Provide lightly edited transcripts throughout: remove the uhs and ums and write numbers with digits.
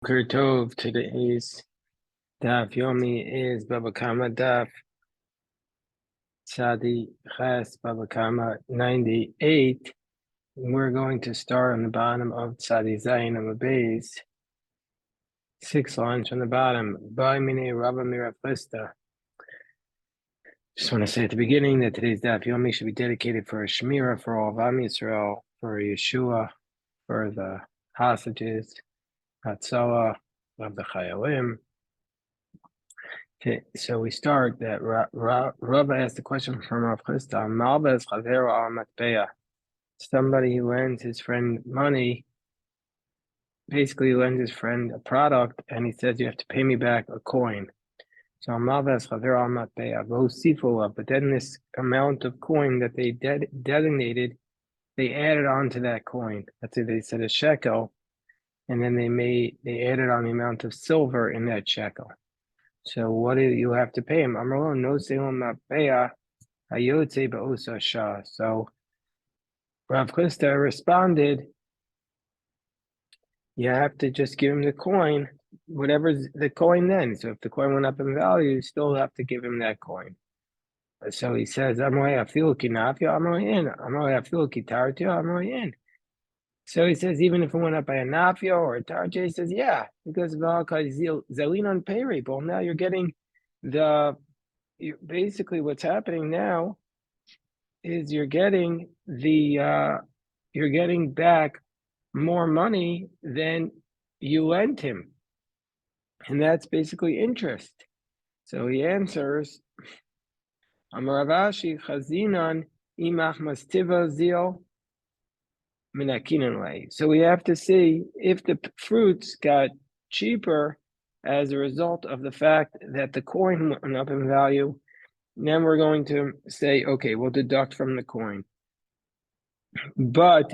Boker Tov. Today's daf yomi is Bava Kamma daf Tzadi Ches Bava Kamma 98. We're going to start on the bottom of Tzadi Zayin on the base, 6 lines from the bottom. By Mine Rabba Mirav Lista. Just want to say at the beginning that today's daf yomi should be dedicated for a Shemira for all of Am Yisrael, for Yeshua, for the hostages, Hatzalah of the Chayalim. Okay, so we start that Rava asked the question from Rav Chisda, Malbes Chavero al Matbeya. Somebody who lends his friend money, basically lends his friend a product, and he says, you have to pay me back a coin. So Malbes Chavero al Matbeya, Vosifula, but then this amount of coin that they designated, they added on to that coin. Let's say they said a shekel, and then they added on the amount of silver in that shekel. So what do you have to pay him? Amrlo no selim matbeya hayotze ba'osa shah. So Rav Chisda responded, you have to just give him the coin, whatever's the coin then. So if the coin went up in value, you still have to give him that coin. So he says, Amroi afilu kinafia, Amroi in, Amroi afilu kitartio, Amroi in. So he says, even if it went up by a nafio or a tarje, he says, yeah, because zelin on pay rate. Well, now you're getting basically what's happening now is you're getting back more money than you lent him, and that's basically interest. So he answers, Amaravashi chazinan imach mastiva zil minakinan. So we have to see if the fruits got cheaper as a result of the fact that the coin went up in value. Then we're going to say, okay, we'll deduct from the coin. But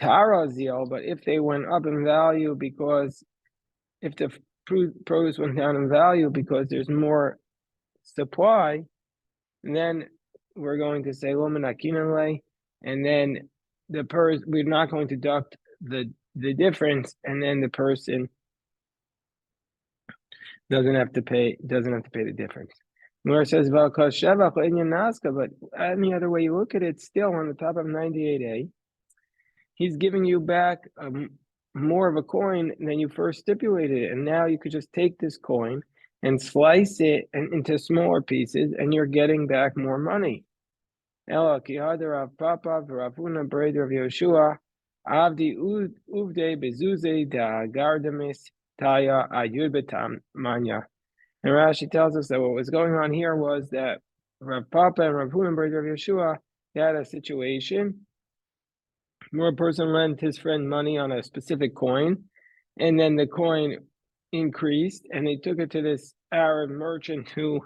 but if they went up in value because if the produce went down in value because there's more supply, then we're going to say and then we're not going to deduct the difference, and then the person doesn't have to pay the difference. Nor says but any other way you look at it, still on the top of 98a, he's giving you back more of a coin than you first stipulated, and now you could just take this coin and slice it into smaller pieces, and you're getting back more money. Ela ki hadar of Papa v'Ravuna breder of Yeshua avdi uvde bezuze da gardamis taya ayud betam manya. And Rashi tells us that what was going on here was that Rav Papa and Rav Huna breder of Yeshua had a situation where a person lent his friend money on a specific coin, and then the coin increased, and they took it to this Arab merchant who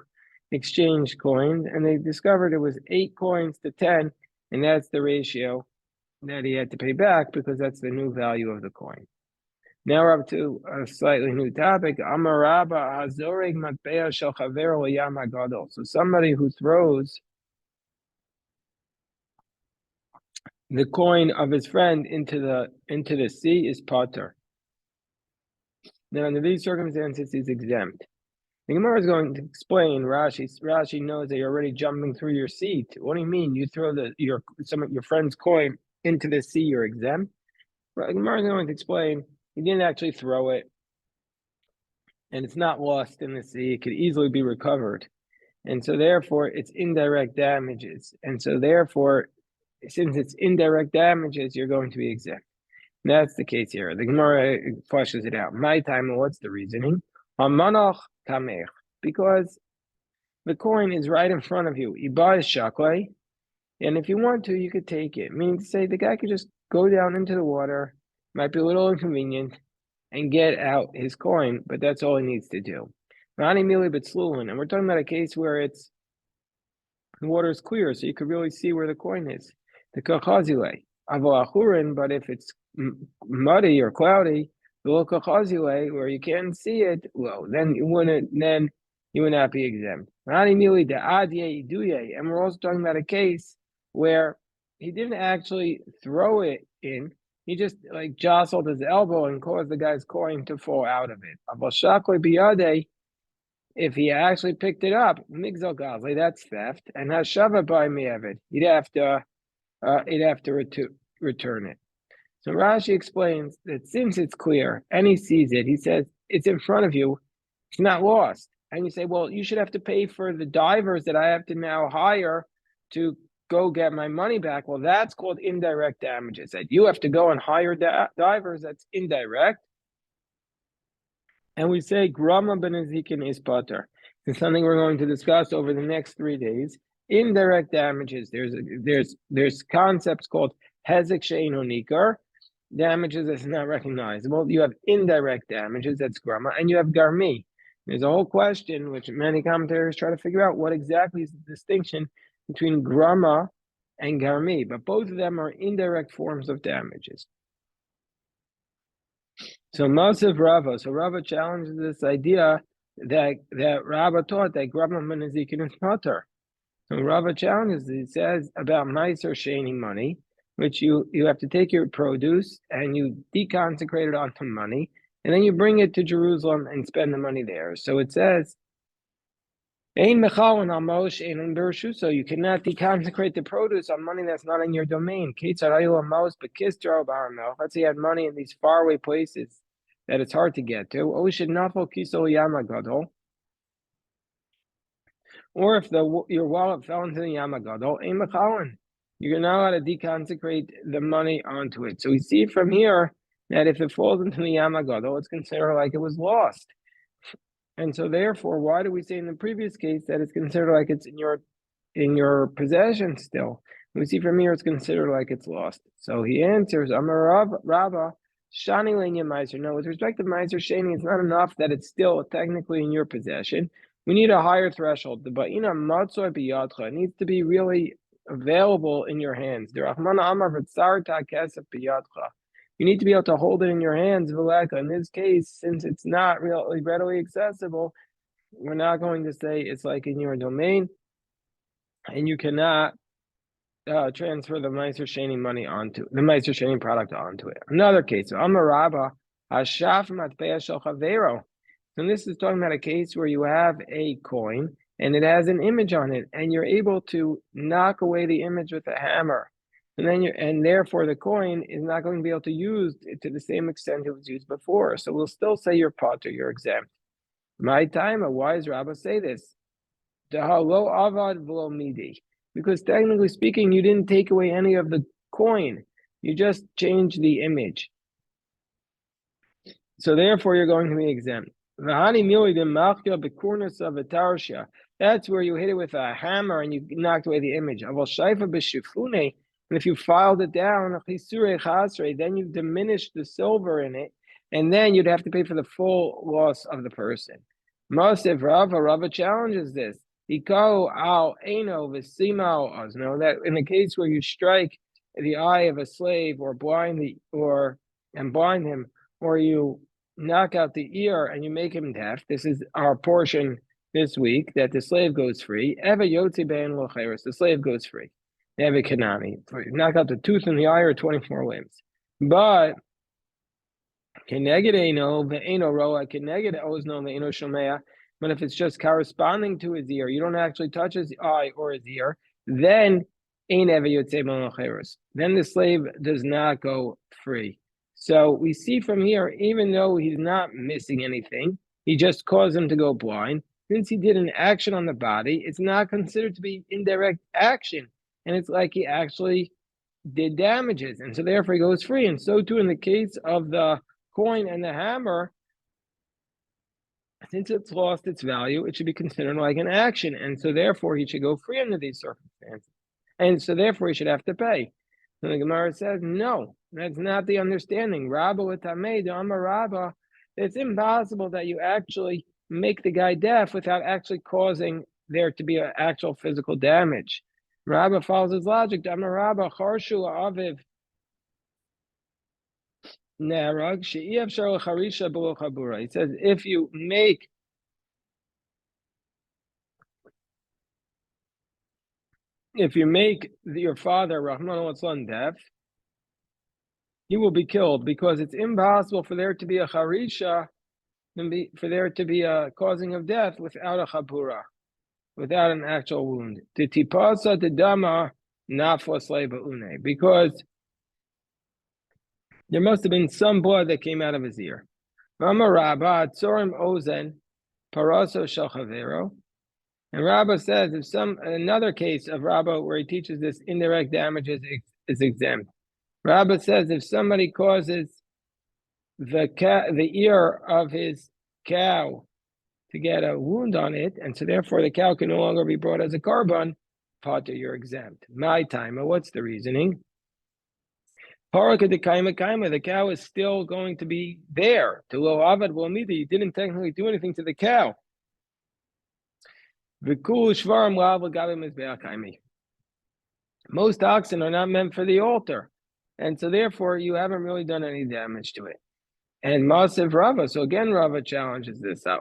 exchanged coins, and they discovered it was 8 coins to 10, and that's the ratio that he had to pay back because that's the new value of the coin. Now we're up to a slightly new topic. Amaraba hazoreg matbea shel chavero yam hagadol. So somebody who throws the coin of his friend into the sea is pater. Now, under these circumstances, he's exempt. The Gemara is going to explain. Rashi knows that you're already jumping through your seat. What do you mean? You throw your friend's coin into the sea, you're exempt? The Gemara is going to explain. He didn't actually throw it, and it's not lost in the sea. It could easily be recovered, and so therefore it's indirect damages. And so therefore, since it's indirect damages, you're going to be exempt. And that's the case here. The Gemara fleshes it out. My time, what's the reasoning? Hamanach kamech, because the coin is right in front of you. Iba is shaklai, and if you want to, you could take it. Meaning to say, the guy could just go down into the water, might be a little inconvenient, and get out his coin, but that's all he needs to do. And we're talking about a case where the water is clear, so you could really see where the coin is. The kachazile, but if it's muddy or cloudy, the local where you can't see it, well, then you would not be exempt. And we're also talking about a case where he didn't actually throw it in, He just like jostled his elbow and caused the guy's coin to fall out of it. If he actually picked it up, migzal gazli, that's theft, and hashava by me'evid, he'd have to return it. So Rashi explains that since it's clear and he sees it, he says it's in front of you, it's not lost. And you say, well, you should have to pay for the divers that I have to now hire to go get my money back. Well, that's called indirect damages. That you have to go and hire divers, that's indirect. And we say grama benezikin is pater. It's something we're going to discuss over the next 3 days. Indirect damages. There's concepts called hezek she'eino nikar, damages that's not recognizable. You have indirect damages, that's grama, and you have garmi. There's a whole question which many commentators try to figure out what exactly is the distinction between grama and garmi, but both of them are indirect forms of damages. So Mosif Rava. So Rava challenges this idea that Rava taught that grama menezikin is pater. So Rava challenges, he says about meiser sheni money, which you have to take your produce and you deconsecrate it onto money, and then you bring it to Jerusalem and spend the money there. So it says, Ein mechalon al mosh ein bershu, so you cannot deconsecrate the produce on money that's not in your domain. Let's say you had money in these faraway places that it's hard to get to. Or if your wallet fell into the Yamagadol, ein mechalon, you're not allowed to deconsecrate the money onto it. So we see from here that if it falls into the Yamagadol, it's considered like it was lost. And so therefore, why do we say in the previous case that it's considered like it's in your possession still? We see from here it's considered like it's lost. So he answers, Amar Rava, Shani Lenya Meiser. No, with respect to Meiser Shani, it's not enough that it's still technically in your possession. We need a higher threshold. The Ba'ina Matzoi Biyadcha. It needs to be really available in your hands. The Rahman Amar V'tzarta Kesef Biyadcha. You need to be able to hold it in your hands. In this case, since it's not really readily accessible, we're not going to say it's like in your domain, and you cannot transfer the Meiser Sheni money onto the Meiser Sheni product onto it. Another case, Amaraba Hashaf Matpea Shel Chavero. So this is talking about a case where you have a coin and it has an image on it, and you're able to knock away the image with a hammer. And therefore the coin is not going to be able to use it to the same extent it was used before. So we'll still say you're pater, you're exempt. My time, why does Rabbah say this? Because technically speaking, you didn't take away any of the coin. You just changed the image. So therefore you're going to be exempt. That's where you hit it with a hammer and you knocked away the image. And if you filed it down, then you've diminished the silver in it, and then you'd have to pay for the full loss of the person. Mosif Rava challenges this. That in the case where you strike the eye of a slave or blind him, or you knock out the ear and you make him deaf. This is our portion this week, that the slave goes free. The slave goes free. Eva Kanani. Knock out the tooth in the eye or 24 limbs. But but if it's just corresponding to his ear, you don't actually touch his eye or his ear, then then the slave does not go free. So we see from here, even though he's not missing anything, he just caused him to go blind. Since he did an action on the body, it's not considered to be indirect action. And it's like he actually did damages. And so therefore he goes free. And so too in the case of the coin and the hammer, since it's lost its value, it should be considered like an action. And so therefore he should go free under these circumstances. And so therefore he should have to pay. And the Gemara says, no, that's not the understanding. Rabba l'tamei d'amar Rabba, it's impossible that you actually make the guy deaf without actually causing there to be an actual physical damage. Rabba follows his logic. D'amar Rabba, charshu aviv narag she'iev shar charisha below chabura. He says, if you make your father, Rahman al deaf, he will be killed, because it's impossible for there to be a charisha, for there to be a causing of death without a chapura, without an actual wound. The tipasa the dama nafos une, because there must have been some blood that came out of his ear. Rama Rabba tzorim ozen paraso shel chavero. And Rabba says, if another case of Rabba where he teaches this indirect damage is exempt. Rabba says if somebody causes the ear of his cow to get a wound on it, and so therefore the cow can no longer be brought as a korban, Potter, you're exempt. My timer, what's the reasoning? Paraka de kaima, the cow is still going to be there. To lo avad will meet. You didn't technically do anything to the cow. Most oxen are not meant for the altar, and so therefore you haven't really done any damage to it. And Masiv Rava, so again Rava challenges this. We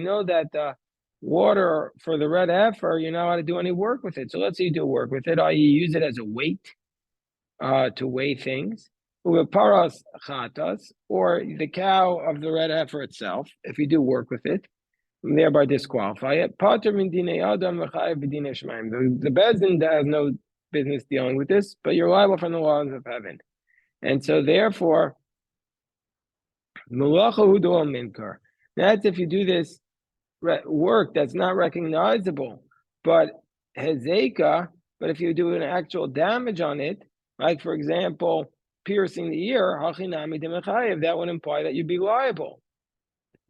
know that water for the red heifer, you're not allowed to do any work with it. So let's say you do work with it, i.e. use it as a weight to weigh things. Paras chatas, or the cow of the red heifer itself, if you do work with it, and thereby disqualify it. Pater min dinei adam v'chayev b'dinei shemaim. The bezdin has no business dealing with this, but you're liable from the laws of heaven. And so therefore, that's if you do this work that's not recognizable, but hezeka, but if you do an actual damage on it, like for example, piercing the ear, that would imply that you'd be liable.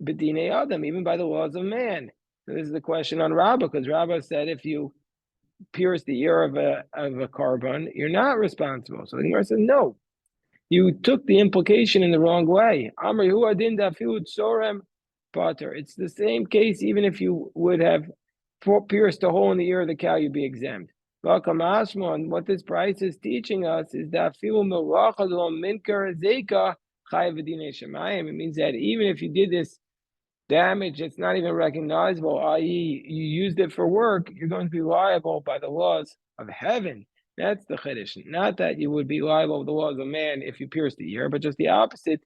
B'dinei adam, even by the laws of man. So this is the question on Rabbah, because Rabbah said if you pierce the ear of a korban, you're not responsible. So the Gemara said no. You took the implication in the wrong way. It's the same case, even if you would have pierced a hole in the ear of the cow, you'd be exempt. What this price is teaching us is that it means that even if you did this damage, it's not even recognizable, i.e., you used it for work, you're going to be liable by the laws of heaven. That's the chiddush. Not that you would be liable with the laws of man if you pierce the ear, but just the opposite,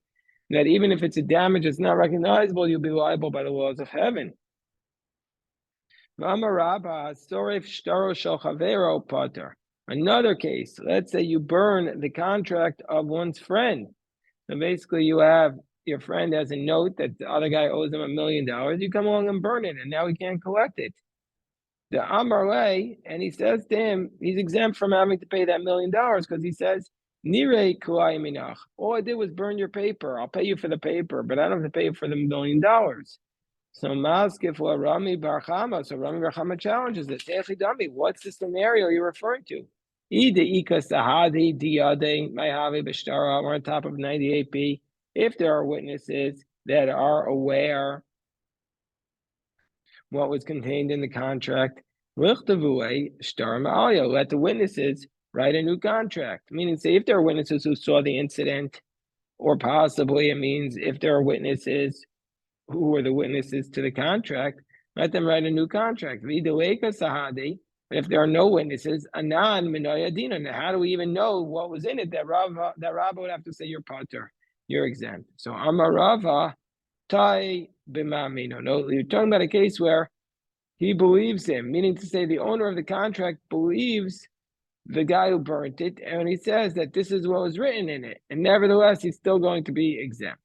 that even if it's a damage that's not recognizable, you'll be liable by the laws of heaven. Another case, let's say you burn the contract of one's friend. So basically you have your friend has a note that the other guy owes him $1 million. You come along and burn it, and now he can't collect it. The Amarle, and he says to him, he's exempt from having to pay that $1 million because he says, Nirei kulai minach. All I did was burn your paper. I'll pay you for the paper, but I don't have to pay you for the $1 million. So Maskif la Rami Bar Kamma. So Rami Bar Kamma challenges it. What's the scenario you're referring to? We're on top of 98b. If there are witnesses that are aware what was contained in the contract, let the witnesses write a new contract. Meaning, say, if there are witnesses who saw the incident, or possibly it means if there are witnesses who were the witnesses to the contract, let them write a new contract. But if there are no witnesses, anan minoya dinan. How do we even know what was in it? That Rava would have to say you're pater, you're exempt. So Amar Rava tai b'mamino. No, you're talking about a case where he believes him, meaning to say the owner of the contract believes the guy who burnt it, and he says that this is what was written in it, and nevertheless he's still going to be exempt.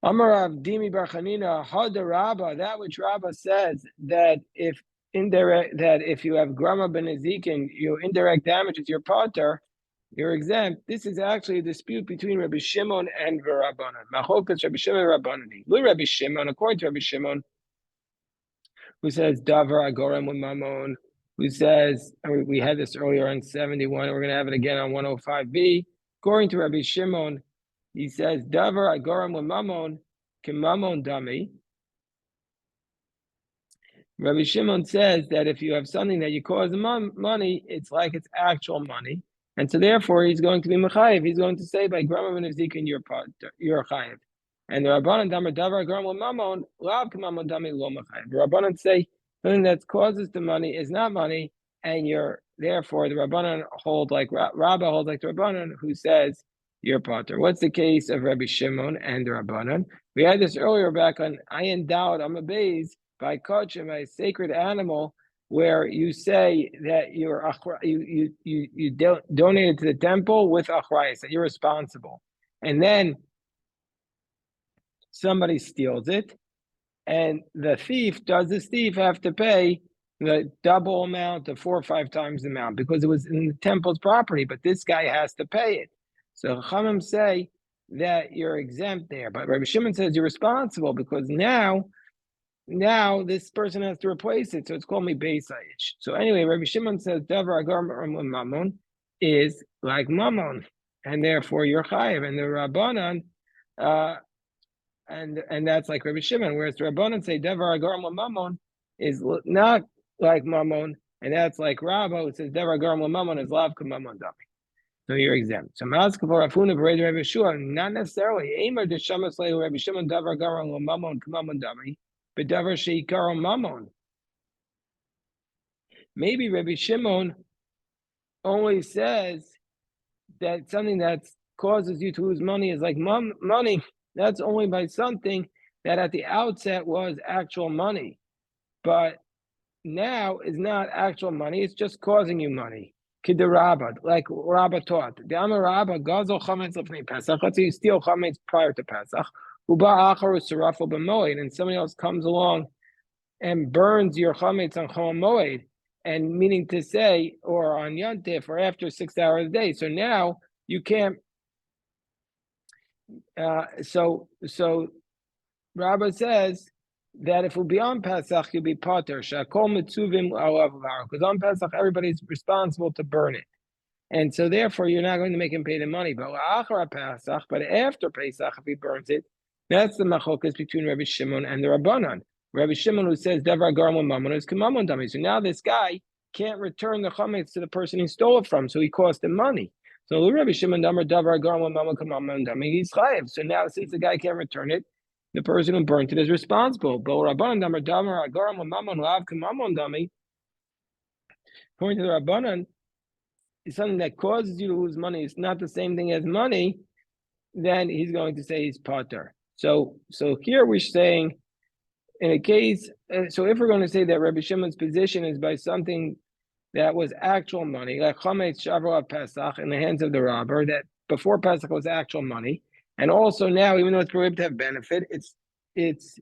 Amarav Dimi Bar Chanina Hada Rabba, that which Rabba says that if you have grama ben ezikin, your indirect damages your pater, you're exempt. This is actually a dispute between Rabbi Shimon and Rabbanan. Machokas Rabbi Shimon and Rabbanan. Rabbi Shimon, according to Rabbi Shimon, who says Davar Agorem with Mamon, who says, we had this earlier on 71, we're going to have it again on 105b. According to Rabbi Shimon, he says, Davar Agoram with Mamon, Kimamon Dami. Rabbi Shimon says that if you have something that you cause money, it's like it's actual money. And so therefore, he's going to be Mechayev. He's going to say, by Grama ben Ezikin, you're Chayev. And the Rabbanan Damar Davar Agoram with Mamon, Lav Kimamon Dami Lo Mechayev. The Rabbanan say, something that causes the money is not money, and you're therefore the Rabbanan hold like Rabba holds like the Rabbanan who says you're potter. What's the case of Rabbi Shimon and the Rabbanan? We had this earlier back on Ayin Dawud Amabez by Kochim, a sacred animal, where you say that you donated to the temple with achrayus, that you're responsible, and then somebody steals it, and does this thief have to pay the double amount of 4 or 5 times the amount because it was in the temple's property, but this guy has to pay it. So Chachamim say that you're exempt there, but Rabbi Shimon says you're responsible because now this person has to replace it, so it's called me Beisaish. So anyway, Rabbi Shimon says Davar Agar Mammon is like Mammon, and therefore you're Chayiv, and the Rabbanan, and that's like Rabbi Shimon, whereas the Rabbanan say Davar Agar Mammon is not like Mammon, and that's like Rabba, who says Davar Agar Mammon is Lav Kamma Dami. So you're exempt. So Maskefar Afuna Berei Rabbi Shua, not necessarily. Aimer de Shamas Leu Rabbi Shimon Davar Agar Mammon Kamma Dami. Maybe Rabbi Shimon only says that something that causes you to lose money is like money. That's only by something that at the outset was actual money, but now is not actual money. It's just causing you money. Kiderabba, like Rabba taught. The Amar Rabba gazel chametz lefnei Pesach. Let's say you steal chametz prior to Pesach. Uba acharu serafu b'moed, and somebody else comes along and burns your chametz on Chol Moed, and meaning to say, or on Yontif, or after 6 hours a day. So now you can't. So Rabba says that if we'll be on Pesach, you'll be potter. Shakol mitzuvim alav, because on Pesach everybody's responsible to burn it, and so therefore you're not going to make him pay the money. But after Pesach, if he burns it, that's the machokas between Rabbi Shimon and the Rabbanan. Rabbi Shimon, who says Davar Garma Mammon, is Kamamon Dami. So now this guy can't return the chametz to the person he stole it from, so he cost him money. So Rabbi Shimon Davar Garma Mammon Kamamon Dami, he's chayiv. So now since the guy can't return it, the person who burnt it is responsible. But Rabbanan Davar Garma Mammon Lav Kamamon Dami, according to the Rabbanan, is something that causes you to lose money. It's not the same thing as money. Then he's going to say he's potter. So here we're saying, in a case, so if we're going to say that Rabbi Shimon's position is by something that was actual money, like chametz shavua Pesach in the hands of the robber, that before Pesach was actual money, and also now, even though it's prohibited to have benefit, it's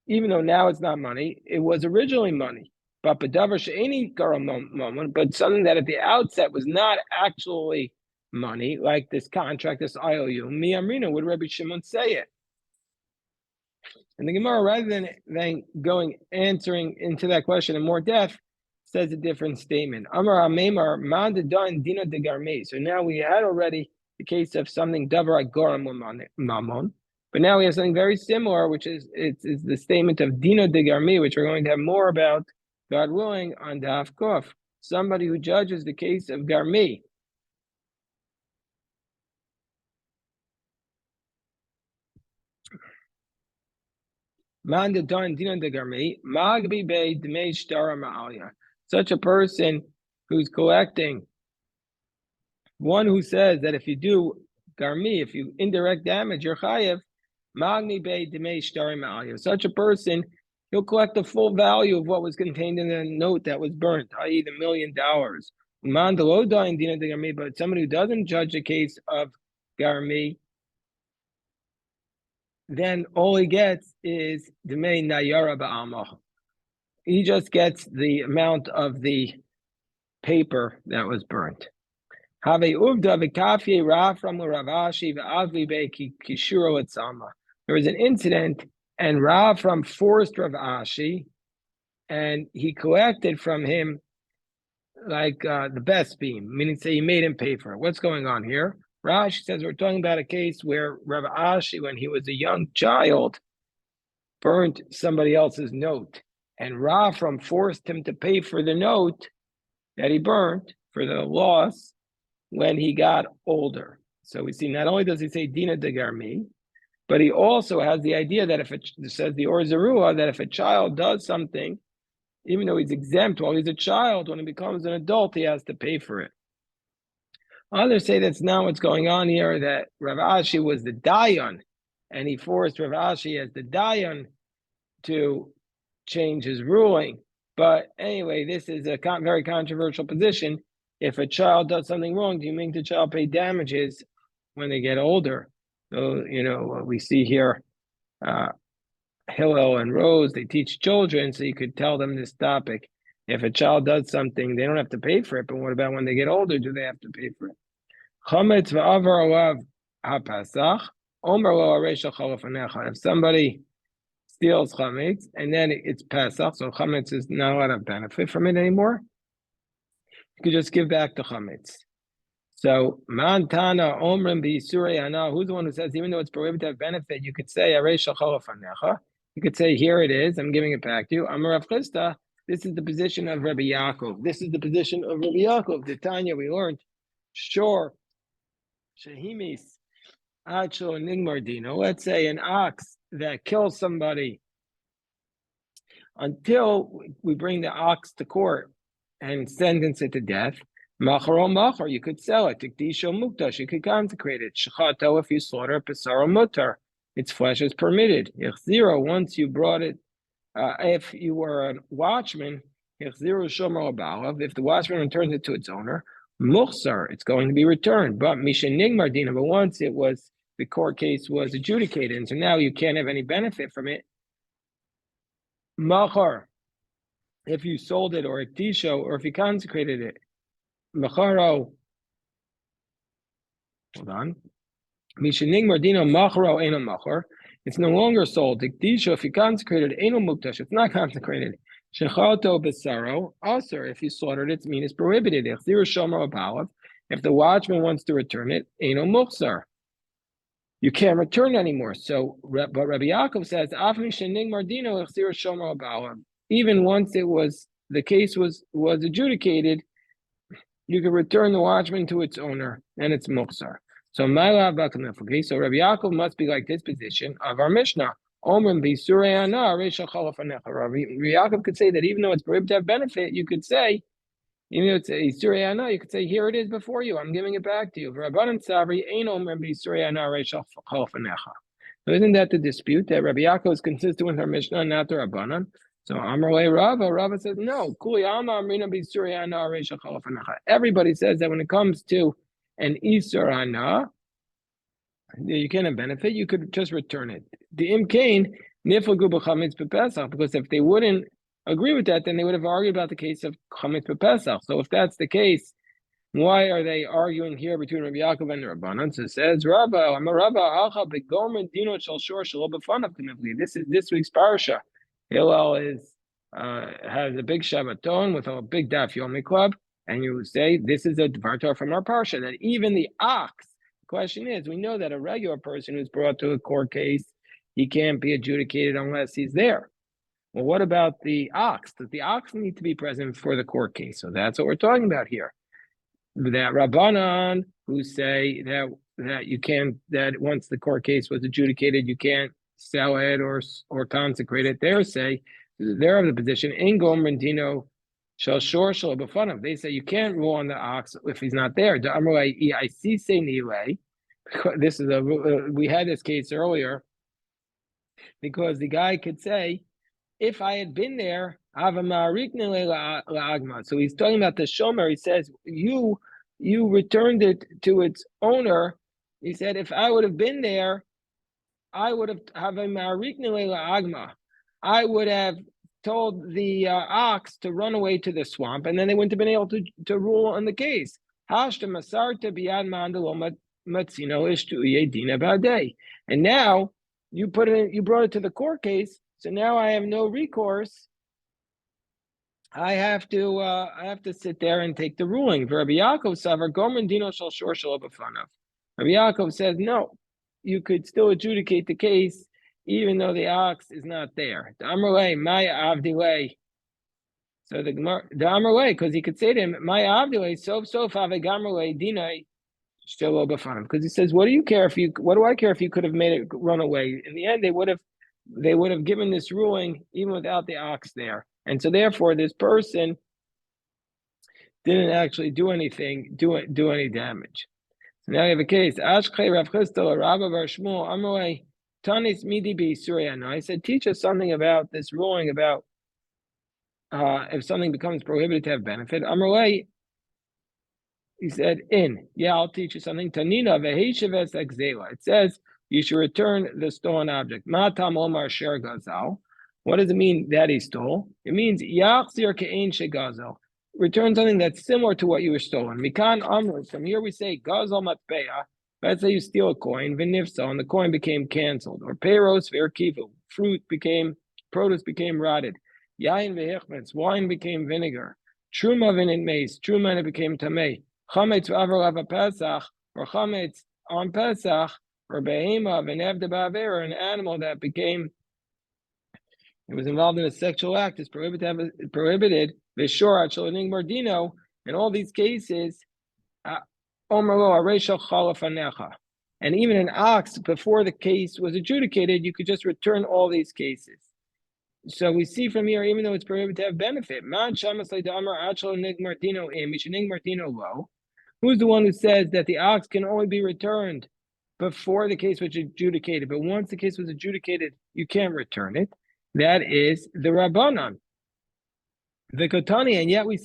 even though now it's not money, it was originally money. But b'davar she'eni garal moment, but something that at the outset was not actually money, like this contract, this IOU. Mi amrina, would Rabbi Shimon say it? And the Gemara, rather than answering into that question in more depth, says a different statement. Amar Amemar man dedan dina de garmei. So now we had already the case of something davar agoram mamon, but now we have something very similar, which is it's the statement of dina de garmei, which we're going to have more about, God willing, on Daf Kof. Somebody who judges the case of garmei. Such a person who's collecting, one who says that if you do garmi, if you indirect damage, you're chayev. Such a person, he'll collect the full value of what was contained in the note that was burnt, i.e., the $1 million. But somebody who doesn't judge the case of garmi, then all he gets is Dmei Nayara Ba'amah. He just gets the amount of the paper that was burnt. Have uvda v'kafye rafram Ravashi v'avli be'kishuro etzama. There was an incident, and Rafram forced Rav Ashi, and he collected from him like the best beam, meaning say he made him pay for it. What's going on here? Rashi says we're talking about a case where Rav Ashi, when he was a young child, burnt somebody else's note, and Rafram forced him to pay for the note that he burnt for the loss when he got older. So we see not only does he say Dina de Garmi, but he also has the idea that if it says the Or Zarua, that if a child does something Even though he's exempt while he's a child, when he becomes an adult, he has to pay for it. Others say that's not what's going on here, that Rav Ashi was the Dayan, and he forced Rav Ashi as the Dayan to change his ruling. But anyway, this is a very controversial position. If a child does something wrong, do you make the child pay damages when they get older? So, we see here, Hillel and Rose, they teach children, so you could tell them this topic. If a child does something, they don't have to pay for it, but what about when they get older? Do they have to pay for it? Chametz v'avar alav ha'pasach, omer lo aresha chalafanecha. If somebody steals chametz and then it's Pesach, so chametz is not allowed to benefit from it anymore, you could just give back the chametz. So Mantana Omrim B'Yisurei Ana, who's the one who says even though it's prohibited to have benefit, you could say Arei Shachal Fanecha. You could say here it is, I'm giving it back to you. Amar Rav Chisda, this is the position of Rabbi Yaakov. This is the position of Rabbi Yaakov. The Tanya we learned. Sure, Shehimis Acho Nigmardino. Let's say an ox that kills somebody. Until we bring the ox to court and sentence it to death, machar machar, you could sell it. Tikdisho mukdash, you could consecrate it. Shechato, if you slaughter pesaro mutar, its flesh is permitted. Zero, once you brought it, if you were a watchman, zero shomer abalav, if the watchman returns it to its owner, muchsar, it's going to be returned. But mishenig mardina, but once the court case was adjudicated, and so now you can't have any benefit from it. Machar, if you sold it, or a tisho, or if you consecrated it, macharo. Hold on. Mishenig mardino macharo eno machar. It's no longer sold. Tisho, if you consecrated, eno mukdash. It's not consecrated. Shechato besaro. Also, if you slaughtered it, mean it's prohibited. If the watchman wants to return it, eno muchsar. You can't return anymore. So, but Rabbi Yaakov says, even once the case was adjudicated, you could return the watchman to its owner, and it's muhsar. So, Rabbi Yaakov must be like this position of our Mishnah. Rabbi Yaakov could say that even though it's prohibited to have benefit, you could say, even though it's a Surayana, you could say, here it is before you. I'm giving it back to you. So isn't that the dispute that Rabbi Yaakov is consistent with her Mishnah and not the Rabbanan? So Amarle Rava says, no. Everybody says that when it comes to an Isur Hana, you can't have benefit, you could just return it. The Imkain, Niflagu b'chametz b'Pesach, because if they wouldn't agree with that, then they would have argued about the case of chametz b'Pesach. So if that's the case, why are they arguing here between Rabbi Yaakov and the Rabbanan? So it says, This is this week's parasha. Hillel has a big Shabbaton with a big Daf Yomi club, and you say this is a Dvar Torah from our parsha, that even the ox. The question is, we know that a regular person who's brought to a court case, he can't be adjudicated unless he's there. Well, what about the ox? Does the ox need to be present for the court case? So that's what we're talking about here. That Rabbanan who say that you can't, that once the court case was adjudicated, you can't sell it or consecrate it. They're of the position in Gomrandino shall shor shall b'fanav. They say you can't rule on the ox if he's not there. This is we had this case earlier because the guy could say, if I had been there, so he's talking about the shomer. He says, you returned it to its owner. He said, if I would have been there, I would have told the ox to run away to the swamp, and then they wouldn't have been able to rule on the case. And now you brought it to the court case. So now I have no recourse. I have to sit there and take the ruling. Rabbi Yaakov says no. You could still adjudicate the case even though the ox is not there. So the Amrulay, because he could say to him, "My avdilay sof have a gamrulay dinay still obafanam." Because he says, "What do I care if you could have made it run away?" In the end, they would have given this ruling even without the ox there. And so therefore, this person didn't actually do anything, do any damage. So now you have a case. Ashkei Rav Chisda Rabba Bar Shmuel Amalei Tanis Midi Bi Surya. Now I said, teach us something about this ruling about if something becomes prohibited to have benefit. Amalei, he said, I'll teach you something. Tanina Vehesheves Exela. It says you should return the stolen object. Matam Omar Sher Gazal. What does it mean that he stole? It means Yachzir Ke'ein Shegazal. Return something that's similar to what you were stolen. Mikan Amr. From here we say Gazal Matpeah. Let's say you steal a coin, Vinifso, and the coin became canceled. Or Peiros Verkivu. Produce became rotted. Yain Vehichmetz. Wine became vinegar. Truma Vinit Mace. Truma and it became Tameh. Chametz v'avar Pesach, or chametz on Pesach, or behema v'nevda ba'aver, an animal that became, it was involved in a sexual act, is prohibited. V'shorat shalaning mardino. In all these cases, omer lo aresha chalafanecha. And even an ox, before the case was adjudicated, you could just return all these cases. So we see from here, even though it's prohibited to have benefit, man shamas le'damar achal nig martino im, mishaning martino lo. Who's the one who says that the ox can only be returned before the case was adjudicated, but once the case was adjudicated, you can't return it? That is the Rabbanan, the Kotani, and yet we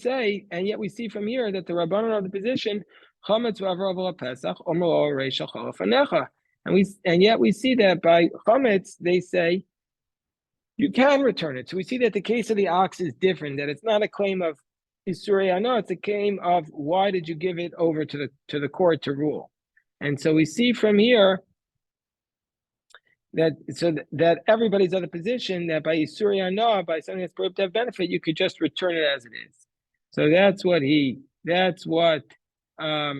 see from here that the Rabbanan of the position, and yet we see that by chametz they say you can return it. So we see that the case of the ox is different, that it's not a claim of Isurei no, it's a claim of why did you give it over to the court to rule. And so we see from here that everybody's of the position that by Isurei no, by something that's prohibited to have benefit, you could just return it as it is. So that's what Rav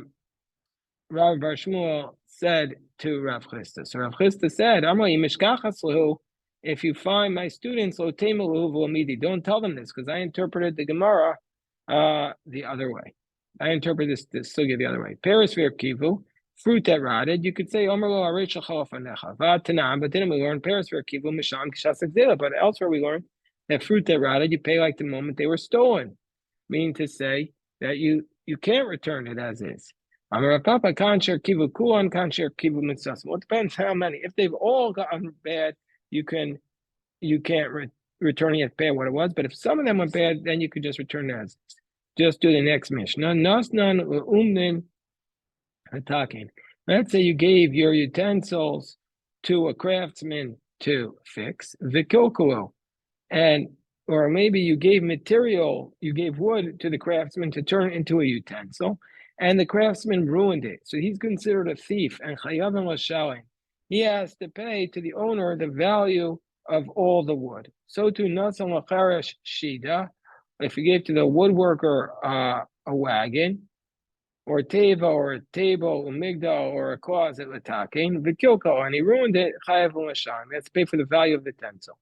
Bar Shmuel said to Rav Chisda. So Rav Chisda said, if you find my students, don't tell them this, because I interpreted the Gemara the other way. I interpret this sugya the other way. Paris kivu, fruit that rotted. You could say Omerlo Arecha Chalafanecha. But then we learn Paris kivu Misham Kishas. But elsewhere we learn that fruit that rotted, you pay like the moment they were stolen. Meaning to say that you can't return it as is. Amar Papa Kancher Kivu Kuan Kancher Kivu Mitzvah. Well, it depends how many. If they've all gotten bad, you can't return it bad what it was. But if some of them went bad, then you could just return it as is. Just do the next Mishnah. Nasnan umnin hatakin. Let's say you gave your utensils to a craftsman to fix vikilkulo, or maybe you gave wood to the craftsman to turn into a utensil, and the craftsman ruined it. So he's considered a thief, and chayavim l'shalim. He has to pay to the owner the value of all the wood. So to nasan l'charesh shida. If you gave to the woodworker a wagon, or a teva, or a table, a migdal, or a closet, l'takin, v'kilko, and he ruined it, chayav l'shalim. He has to pay for the value of the utensil.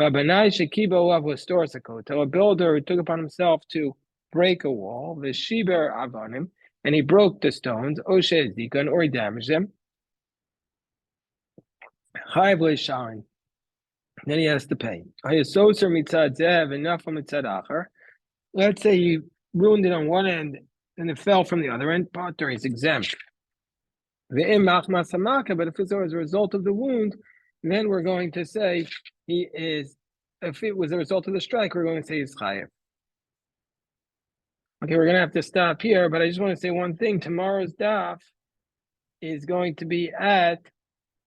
Tell a builder who took upon himself to break a wall, the shiber avanim, and he broke the stones, or he damaged them. Then he has to pay. Let's say you ruined it on one end and it fell from the other end, Potter is exempt. But if it's as a result of the wound, then we're going to say if it was a result of the strike, we're going to say he's chayev. Okay, we're going to have to stop here, but I just want to say one thing. Tomorrow's daf is going to be at